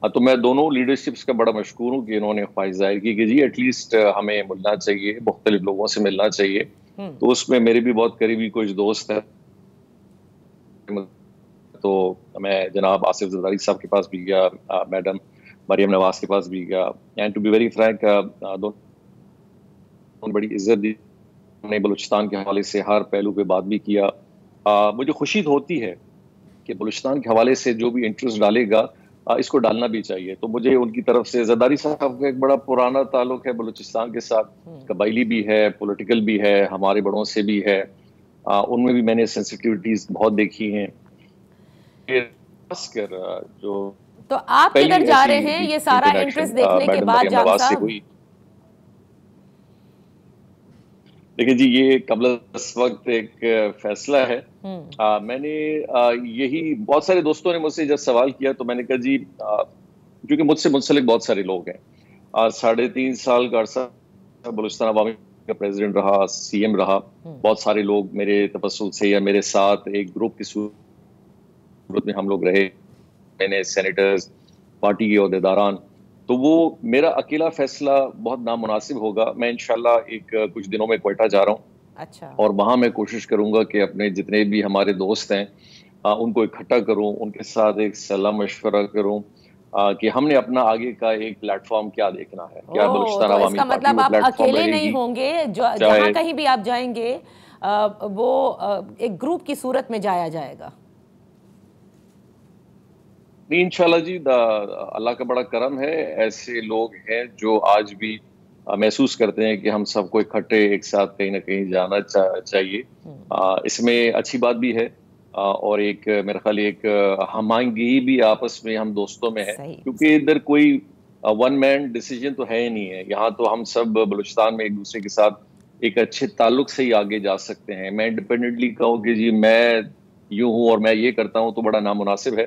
تو میں دونوں لیڈرشپس کا بڑا مشکور ہوں کہ انہوں نے خواہش ظاہر کی کہ جی ایٹ لیسٹ ہمیں ملنا چاہیے، مختلف لوگوں سے ملنا چاہیے. تو اس میں میرے بھی بہت قریبی کچھ دوست ہیں. تو میں جناب آصف زرداری صاحب کے پاس بھی گیا، میڈم مریم نواز کے پاس بھی گیا. And to be very frank, بڑی عزت دی نے بلوچستان کے حوالے سے ہر پہلو پہ بات بھی کیا. مجھے خوشی ہوتی ہے کہ بلوچستان کے حوالے سے جو بھی انٹرسٹ ڈالے گا اس کو ڈالنا بھی چاہیے. تو مجھے ان کی طرف سے زرداری صاحب کا ایک بڑا پرانا تعلق ہے بلوچستان کے ساتھ، قبائلی بھی ہے، پولیٹیکل بھی ہے، ہمارے بڑوں سے بھی ہے. ان میں بھی میں نے سینسٹیوٹیز بہت دیکھی ہیں. خاص کر جو تو آپ کدھر جا رہے ہیں یہ سارا انٹرسٹ دیکھنے کے بعد میڈم جان نواز سے صاحب؟ ہوئی. دیکھیں جی، یہ قبل اس وقت ایک فیصلہ ہے. میں نے یہی بہت سارے دوستوں نے مجھ سے جب سوال کیا تو میں نے کہا جی کیونکہ مجھ سے منسلک بہت سارے لوگ ہیں. 3.5 سال کا عرصہ بلوچستان عوامی کا پریزیڈنٹ رہا، سی ایم رہا. بہت سارے لوگ میرے تبسل سے یا میرے ساتھ ایک گروپ کی صورت میں ہم لوگ رہے. میں نے سینیٹرز، پارٹی کے عہدیداران. تو وہ میرا اکیلا فیصلہ بہت نامناسب ہوگا. میں انشاءاللہ کچھ دنوں میں کوئٹہ جا رہا ہوں. اچھا. اور وہاں میں کوشش کروں گا کہ اپنے جتنے بھی ہمارے دوست ہیں ان کو اکٹھا کروں، ان کے ساتھ ایک صلاح مشورہ کروں کہ ہم نے اپنا آگے کا ایک پلیٹ فارم کیا دیکھنا ہے. کیا بلوچستان تو اس عوامی کا پارٹی مطلب وہ آپ پلیٹ فارم اکیلے رہے نہیں گی، ہوں گے، جہاں چاہے کہیں بھی آپ جائیں گے وہ ایک گروپ کی صورت میں جایا جائے گا؟ نہیں، انشاءاللہ جی اللہ کا بڑا کرم ہے. ایسے لوگ ہیں جو آج بھی محسوس کرتے ہیں کہ ہم سب کو اکٹھے ایک ساتھ کہیں نہ کہیں جانا چاہیے. اس میں اچھی بات بھی ہے اور ایک میرا خیال ایک ہم آہنگی بھی آپس میں ہم دوستوں میں ہے، کیونکہ ادھر کوئی ون مین ڈیسیجن تو ہے ہی نہیں ہے. یہاں تو ہم سب بلوچستان میں ایک دوسرے کے ساتھ ایک اچھے تعلق سے ہی آگے جا سکتے ہیں. میں انڈیپینڈنٹلی کہوں کہ جی میں یوں ہوں اور میں یہ کرتا ہوں تو بڑا نامناسب ہے.